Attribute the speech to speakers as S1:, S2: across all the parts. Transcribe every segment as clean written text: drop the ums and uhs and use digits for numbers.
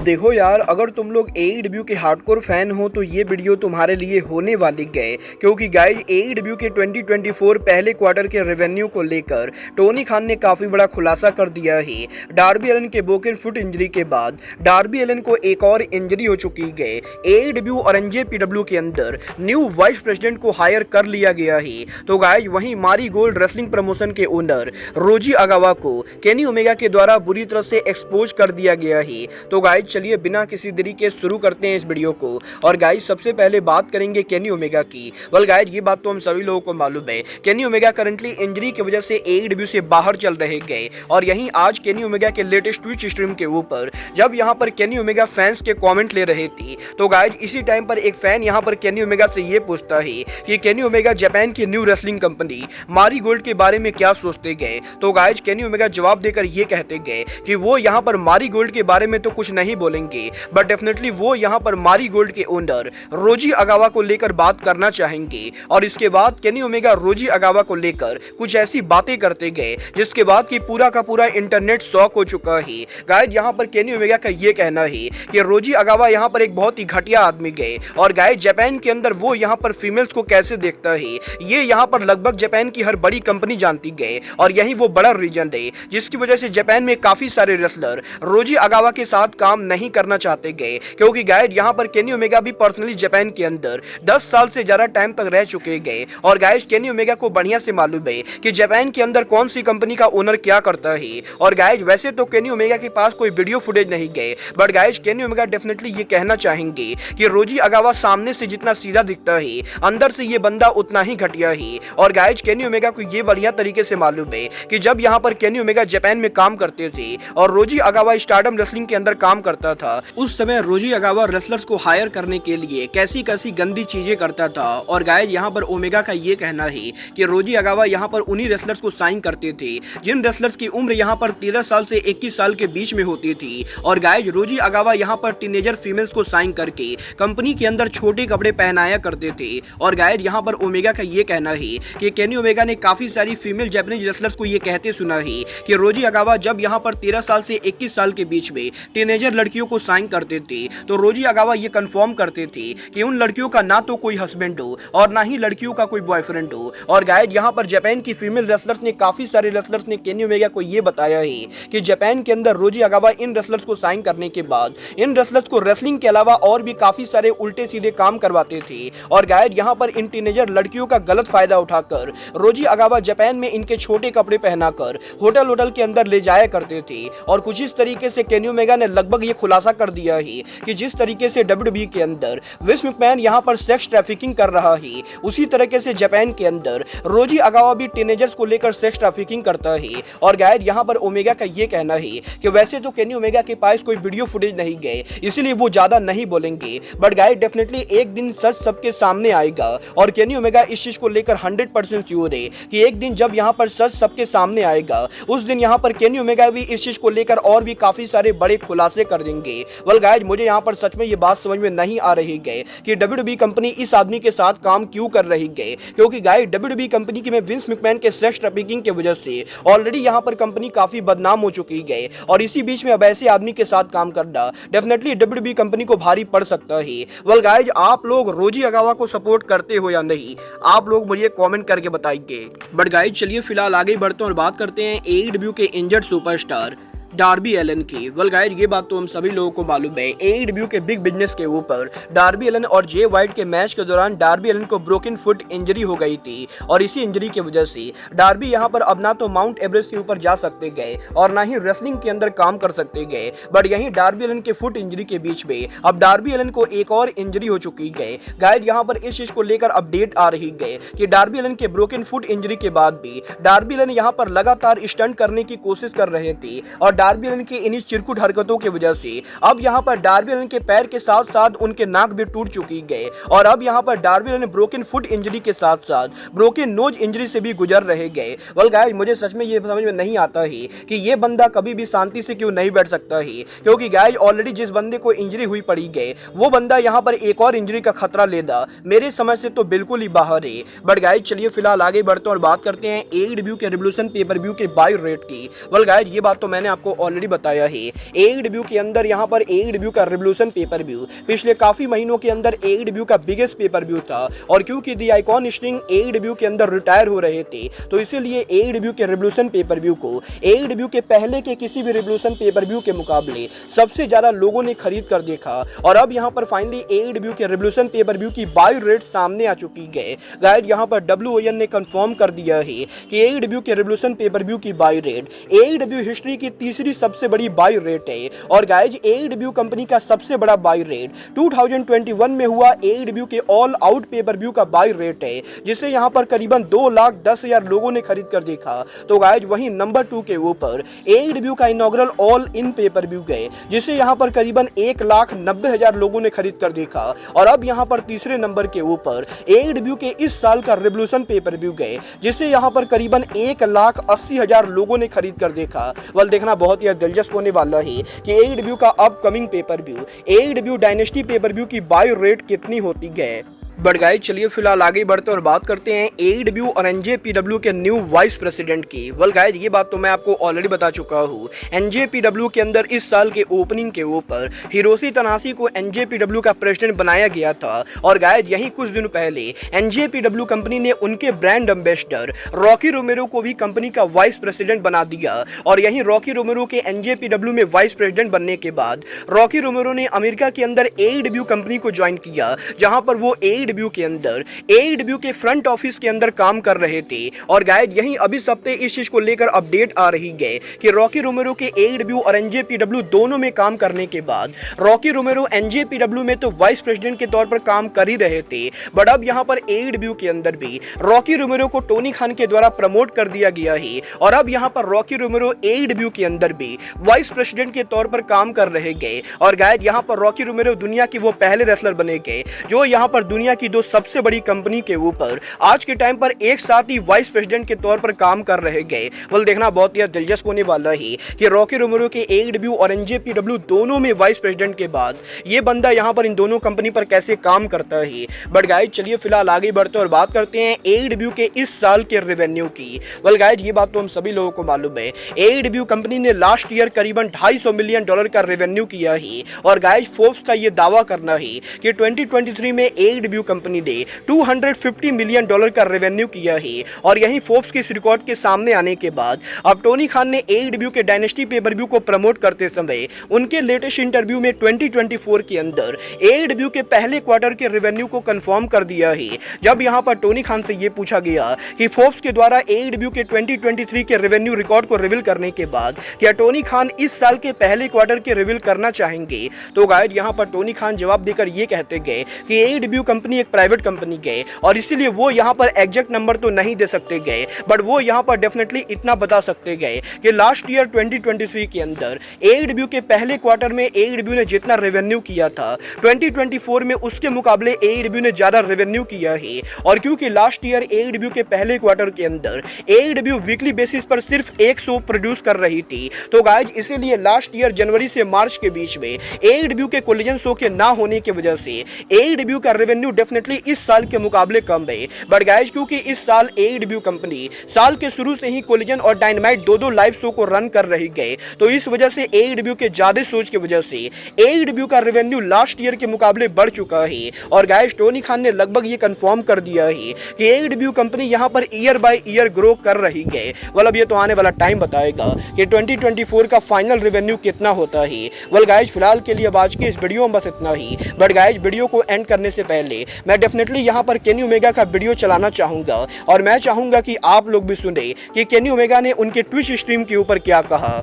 S1: देखो यार, अगर तुम लोग एईडब्ल्यू के हार्डकोर फैन हो तो ये वीडियो तुम्हारे लिए होने वाली है, क्योंकि गाइज एईडब्ल्यू के 2024 पहले क्वार्टर के रेवेन्यू को लेकर टोनी खान ने काफी बड़ा खुलासा कर दिया है। डार्बी एलन के ब्रोकन फुट इंजरी के बाद डार्बी एलन को एक और इंजरी हो चुकी है। एईडब्ल्यू और एनजेपीडब्ल्यू के अंदर न्यू वाइस प्रेसिडेंट को हायर कर लिया गया है। तो गाइज वहीं मारी गोल्ड रेसलिंग प्रमोशन के ओनर रोजी अगावा को केनी ओमेगा के द्वारा बुरी तरह से एक्सपोज कर दिया गया है। तो गाइज चलिए बिना किसी देरी के शुरू करते हैं इस वीडियो को। और गाइज सबसे पहले बात करेंगे केनी ओमेगा की। वेल गाइज ये बात तो हम सभी लोगों को मालूम है, केनी ओमेगा करंटली इंजरी की वजह से एईडब्ल्यू से बाहर चल रहे गए। और यहीं आज केनी ओमेगा के लेटेस्ट ट्विच स्ट्रीम के ऊपर जब यहां पर केनी ओमेगा फैंस के कमेंट ले रहे थे, तो गाइज इसी टाइम पर एक फैन यहां पर केनी ओमेगा से ये पूछता है कि केनी ओमेगा जापान की न्यू रेसलिंग कंपनी मारी गोल्ड के बारे में क्या सोचते गए। तो गाइज केनी ओमेगा जवाब देकर ये कहते गए कि वो यहां पर मारी गोल्ड के बारे में तो कुछ नहीं बोलेंगे, बट डेफिनेटली वो यहां पर मारी गोल्ड के ओनर रोजी अगावा को लेकर बात करना चाहेंगे। और इसके बाद केनी ओमेगा रोजी अगावा को लेकर कुछ ऐसी बातें करते गए जिसके बाद कि पूरा का पूरा इंटरनेट शॉक हो चुका है। गाइज यहां पर केनी ओमेगा का ये कहना है कि रोजी अगावा यहां पर एक बहुत ही घटिया आदमी गए। और गाइज जापान के अंदर वो यहां पर फीमेल्स को कैसे देखता है ये यहां पर लगभग जापान की हर बड़ी कंपनी जानती गए। और यही वो बड़ा रीजन है जिसकी वजह से जापान में काफी सारे रेसलर रोजी अगावा के साथ काम नहीं करना चाहते गए, क्योंकि गाइज यहां पर केनी ओमेगा भी पर्सनली जापान के अंदर 10 साल से ज्यादा टाइम तक रह चुके गए। और गाइज केनी ओमेगा को बढ़िया से मालूम है कि जापान के अंदर कौन सी कंपनी का ओनर क्या करता है। और गाइज वैसे तो केनी ओमेगा के पास कोई वीडियो फुटेज नहीं गए, but guys Kenny Omega definitely ये कहना चाहेंगे कि रोजी अगावा सामने से जितना सीधा दिखता है अंदर से ये बंदा उतना ही घटिया है। और गाइज केनी ओमेगा को ये बढ़िया तरीके से मालूम है कि जब यहाँ पर केनी ओमेगा जापान में काम करते थे और रोजी अगावा स्टारडम रेसलिंग के अंदर काम करता था, उस समय रोजी अगावा रेसलर्स को हायर करने के लिए कैसी कैसी गंदी चीजें करता था। और गाइज यहाँ पर ओमेगा का ये कहना है कि रोजी अगावा यहाँ पर उन्हीं रेसलर्स को साइन करते थे जिन रेसलर्स की उम्र यहाँ पर 13 साल से 21 साल के बीच में होती थी। और गाइज रोजी अगावा यहाँ पर टीनेजर फीमेल्स को साइन करके कंपनी के अंदर छोटे कपड़े पहनाया करते थे। और गाइज यहाँ पर ओमेगा का ये कहना है कि केनी ओमेगा ने काफी सारी फीमेल जापानीज रेसलर्स को ये कहते सुना है कि रोजी अगावा जब यहाँ पर 13 साल से 21 साल के बीच में टीनेजर लड़कियों को साइन करते थे तो रोजी अगावा ये कंफर्म करते थे कि उन लड़कियों का ना तो कोई हस्बैंड हो और ना ही लड़कियों का कोई बॉयफ्रेंड हो। और गाइज यहाँ पर जापान की फीमेल रेसलर्स ने काफी सारे रेसलर्स ने केनी ओमेगा को ये बताया है कि जापान के अंदर रोजी अगावा इन रेसलर्स को साइन करने के बाद इन रेसलर्स को रेसलिंग के अलावा और भी काफी सारे उल्टे सीधे काम करवाते थे। और गाइज यहाँ पर इन टीनेजर लड़कियों का गलत फायदा उठाकर रोजी अगावा जापान में इनके छोटे कपड़े पहनाकर होटल के अंदर ले जाया करते थे। और कुछ इस तरीके से केनी ओमेगा ने लगभग ये खुलासा कर दिया है कि जिस तरीके से डब्ल्यूडब्ल्यूई के अंदर विंस मैकमैन यहाँ पर सेक्स ट्रैफिकिंग कर रहा है, उसी तरीके से जापान के अंदर रोजी अगावा भी टीनेजर्स को लेकर सेक्स ट्रैफिकिंग करता है। और गाइज यहाँ पर ओमेगा का ये कहना है कि वैसे तो केनी ओमेगा के पास कोई वीडियो फुटेज नहीं गए, इसलिए वो ज्यादा नहीं बोलेंगे, बट गाइज डेफिनेटली एक दिन सच सबके सामने आएगा। और केनी ओमेगा इस चीज को लेकर 100% श्योर है कि एक दिन जब यहाँ पर सच सबके सामने आएगा उस दिन यहाँ पर केनी ओमेगा भी इस चीज को लेकर और भी काफी सारे बड़े खुलासे कर देंगे। वेल गाइज मुझे यहाँ पर सच में ये बात समझ में नहीं आ रही है कि डब्ल्यूडब्ल्यूई कंपनी इस आदमी के साथ काम क्यों कर रही है, क्योंकि गाइज डब्ल्यूडब्ल्यूई कंपनी की में विंस मैकमैन के सेक्स ट्रैफिकिंग की वजह से ऑलरेडी यहाँ पर कंपनी काफी बदनाम हो चुकी है। और इसी बीच में अब ऐसे आदमी के साथ काम करना डेफिनेटली डब्ल्यूडब्ल्यूई कंपनी को भारी पड़ सकता है। वेल गाइज आप लोग रोजी अगावा को सपोर्ट करते हो या नहीं, आप लोग मुझे कमेंट करके बताइए। बट गाइज चलिए फिलहाल आगे बढ़ते हैं और बात करते हैं एईडब्ल्यू के इंजर्ड सुपरस्टार डार्बी एलन की। वेल गाइज ये बात तो हम सभी लोगों को मालूम है, एईडब्ल्यू के बिग बिजनेस के ऊपर डार्बी एलन और जे वाइट के मैच के दौरान डार्बी एलन को ब्रोकन फुट इंजरी हो गई थी। और इसी इंजरी की वजह से डार्बी यहां पर अब ना तो माउंट एवरेस्ट के ऊपर जा सकते गए और ना ही रेसलिंग के अंदर काम कर सकते गए। बट यहीं डार्बी एलन के फुट इंजरी के बीच में अब डार्बी एलन को एक और इंजरी हो चुकी है। गाइज यहाँ पर इस चीज को लेकर अपडेट आ रही है कि डार्बी एलन के ब्रोकन फुट इंजरी के बाद भी डार्बी एलन यहाँ पर लगातार स्टंट करने की कोशिश कर रहे थे। और डार्बी एलन की इन्हीं चिरकुट हरकतों की वजह से अब यहां पर डार्बी एलन के पैर के साथ साथ उनके नाक भी टूट चुकी है। और अब यहां पर Darby Allen broken foot injury के साथ साथ ब्रोकन नोज इंजरी से भी गुजर रहे गए। वेल गाइस मुझे सच में ये समझ में नहीं आता है कि ये बंदा कभी भी शांति से क्यों नहीं बैठ सकता है, क्योंकि गाइस ऑलरेडी जिस बंदे को इंजरी हुई पड़ी गए वो बंदा यहां पर एक और इंजरी का खतरा लेदा मेरे समझ से तो बिल्कुल ही बाहर है। बट गाइस चलिए फिलहाल आगे बढ़ते हैं और बात करते हैं एईडब्ल्यू के रिवोल्यूशन पेपर व्यू के बाय रेट की। वेल गाइस ये बात तो मैंने आपको आपको ऑलरेडी बताया है, एईडब्ल्यू के अंदर यहाँ पर एईडब्ल्यू का रिवोल्यूशन पेपर व्यू पिछले काफी महीनों के अंदर एईडब्ल्यू का बिगेस्ट पेपर व्यू था। और क्योंकि दी आइकॉन स्टिंग एईडब्ल्यू के अंदर रिटायर हो रहे थे, तो इसीलिए एईडब्ल्यू के रिवोल्यूशन पेपर व्यू को एईडब्ल्यू के पहले के किसी भी रिवोल्यूशन पेपर व्यू के मुकाबले सबसे ज्यादा लोगों ने खरीद कर देखा। और अब यहाँ पर फाइनली एईडब्ल्यू के रिवोल्यूशन पेपर व्यू की बाय रेट सामने आ चुकी है। गाइस यहाँ पर WON ने कंफर्म कर दिया है कि एईडब्ल्यू के रिवोल्यूशन पेपर व्यू की बाय रेट एईडब्ल्यू हिस्ट्री की तीसरी सबसे बड़ी बाय रेट है। और गाइस एईडब्ल्यू कंपनी का सबसे बड़ा बाय रेट 2021 में हुआ एईडब्ल्यू के ऑल आउट पेपर व्यू का बाय रेट है, जिसे यहाँ पर करीबन 2,10,000 लोगों ने खरीद कर देखा। तो गाइस वहीं नंबर 2 के ऊपर एईडब्ल्यू का inaugural all in pay per view गए, जिसे यहाँ पर करीबन 1,90,000 लोगों ने खरीद कर देखा। और अब यहाँ पर तीसरे नंबर के ऊपर एईडब्ल्यू के इस साल का रिवोल्यूशन पेपर व्यू गए, जिसे यहाँ पर करीबन 1,80,000 लोगों ने खरीद कर देखा। वल देखना बहुत ही दिलचस्प होने वाला है कि एईडब्ल्यू का upcoming pay per view AEW dynasty pay per view की बाय रेट कितनी होती है। बट गाइस चलिए फिलहाल आगे बढ़ते और बात करते हैं एईडब्ल्यू और एनजेपीडब्ल्यू के न्यू वाइस प्रेसिडेंट की। वेल गाइस ये बात तो मैं आपको ऑलरेडी बता चुका हूँ। एनजेपीडब्ल्यू के अंदर इस साल के ओपनिंग के ऊपर हिरोशी तनाशी को एनजेपीडब्ल्यू का प्रेसिडेंट बनाया गया था। और गाइस यही कुछ दिन पहले एनजेपीडब्ल्यू कंपनी ने उनके ब्रांड एम्बेसडर रॉकी रोमेरो को भी कंपनी का वाइस प्रेसिडेंट बना दिया। और यही रॉकी रोमेरो के एनजेपीडब्ल्यू में वाइस प्रेसिडेंट बनने के बाद रॉकी रोमेरो ने अमेरिका के अंदर एईडब्ल्यू कंपनी को ज्वाइन किया, जहां पर वो एईडब्ल्यू के अंदर एईडब्ल्यू के फ्रंट ऑफिस के अंदर काम कर रहे थे। और गाइस यही अभी हफ्ते इस चीज को लेकर अपडेट आ रही है कि रॉकी रोमेरो के एईडब्ल्यू और एनजेपीडब्ल्यू दोनों में काम करने के बाद रॉकी रोमेरो एनजेपीडब्ल्यू में तो वाइस प्रेसिडेंट के तौर पर काम कर ही रहे थे, बट अब यहां पर एईडब्ल्यू के अंदर भी रॉकी रोमेरो को टोनी खान के द्वारा प्रमोट कर दिया गया है। और अब यहां पर रॉकी रोमेरो एईडब्ल्यू के अंदर भी वाइस प्रेसिडेंट के तौर पर काम कर रहे गए। और गाइस यहां पर रॉकी रोमेरो दुनिया के वो पहले रेसलर बने गए जो यहां पर दुनिया की दो सबसे बड़ी कंपनी के ऊपर आज के टाइम पर एक साथ ही वाइस प्रेसिडेंट के तौर पर काम कर रहे गए। वल देखना बहुत ही दिलचस्प होने वाला है कि रॉकी रोमेरो के एईडब्ल्यू और एनजेपीडब्ल्यू दोनों में वाइस प्रेसिडेंट के बाद ये बंदा यहां पर इन दोनों कंपनी पर कैसे काम करता है। बट गाइस चलिए फिलहाल आगे बढ़ते और बात करते हैं एईडब्ल्यू के इस साल के रेवेन्यू की। वेल गाइस ये बात तो हम सभी लोगों को मालूम है, एईडब्ल्यू कंपनी ने लास्ट ईयर करीबन $250 मिलियन का रेवेन्यू किया है। और गाइस फोर्ब्स का ये दावा करना है कि 2023 में एईडब्ल्यू कंपनी ने $250 मिलियन का रेवेन्यू किया है। और यही फोर्ब्स के इस रिकॉर्ड के सामने आने के बाद अब टोनी खान ने एईडब्ल्यू के डायनेस्टी पेपर व्यू को प्रमोट करते समय उनके लेटेस्ट इंटरव्यू में 2024 के अंदर एईडब्ल्यू के पहले क्वार्टर के रेवेन्यू को कंफर्म कर दिया है। जब यहां पर टोनी खान से यह पूछा गया कि फोर्ब्स के द्वारा एईडब्ल्यू के 2023 के रेवेन्यू रिकॉर्ड को रिवील करने के बाद क्या टोनी खान इस साल के पहले क्वार्टर के रिवील करना चाहेंगे, तो गाइस यहां पर टोनी खान जवाब देकर यह कहते गए कि एईडब्ल्यू कंपनी एक प्राइवेट कंपनी गए और इसीलिए वो यहां पर एग्जैक्ट नंबर तो नहीं दे सकते गए, बट वो यहां पर डेफिनेटली इतना बता सकते गए कि लास्ट ईयर 2023 के अंदर एईडब्ल्यू के पहले क्वार्टर में एईडब्ल्यू ने जितना रेवेन्यू किया था 2024 में उसके मुकाबले एईडब्ल्यू ने ज्यादा रेवेन्यू किया है। और क्योंकि लास्ट ईयर एईडब्ल्यू के पहले क्वार्टर के अंदर एईडब्ल्यू वीकली बेसिस पर सिर्फ एक शो प्रोड्यूस कर रही थी, तो गाइस इसीलिए लास्ट ईयर जनवरी से मार्च के बीच में एईडब्ल्यू के कोलिजन शो के ना होने की वजह से एईडब्ल्यू का रेवेन्यू डेफिनेटली इस साल के मुकाबले कम है। बट गाइस क्योंकि इस साल एईडब्ल्यू कंपनी साल के शुरू से ही कोलिजन और डायनामाइट दो लाइव शो को रन कर रही गए, तो इस वजह से एईडब्ल्यू के ज्यादा सोच की वजह से एईडब्ल्यू का रेवेन्यू लास्ट ईयर के मुकाबले बढ़ चुका है। और गाइस टोनी खान ने लगभग ये कंफर्म कर दिया है कि एईडब्ल्यू कंपनी यहां per year by year grow कर रही है। मतलब ये तो आने वाला टाइम बताएगा कि 2024 का फाइनल रेवेन्यू कितना होता है। वेल गाइस फिलहाल के लिए अब आज की इस वीडियो में बस इतना ही। बट गाइस वीडियो को एंड करने से पहले मैं डेफिनेटली यहां पर केनी ओमेगा का वीडियो चलाना चाहूंगा और मैं चाहूंगा कि आप लोग भी सुने कि केनी ओमेगा ने उनके ट्विच स्ट्रीम के ऊपर क्या कहा।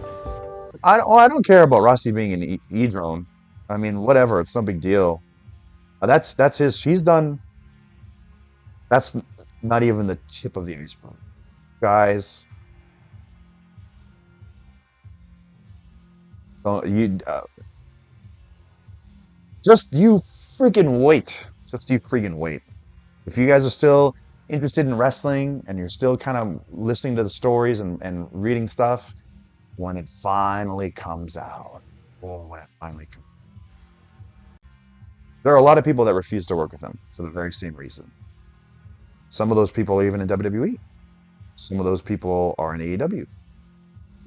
S2: I don't care about Rossi being an E-drone. I mean, whatever. It's no big deal. That's his. She's done. That's not even the tip of the iceberg, guys. Just you freaking wait. Just you freaking wait. If you guys are still interested in wrestling and you're still kind of listening to the stories and reading stuff, when it finally comes out, when it finally comes, there are a lot of people that refuse to work with him for the very same reason. Some of those people are even in WWE. Some of those people are in AEW.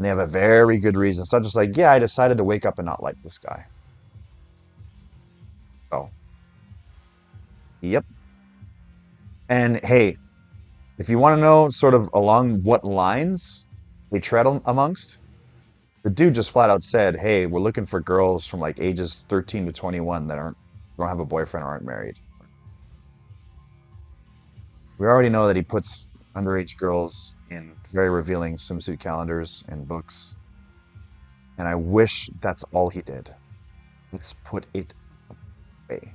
S2: And they have a very good reason. It's not just like, yeah, I decided to wake up and not like this guy. Oh, yep. And hey, if you want to know sort of along what lines they tread amongst, the dude just flat out said, "Hey, we're looking for girls from like ages 13 to 21 that don't have a boyfriend or aren't married." We already know that he puts underage girls in very revealing swimsuit calendars and books, and I wish that's all he did. Let's put it away.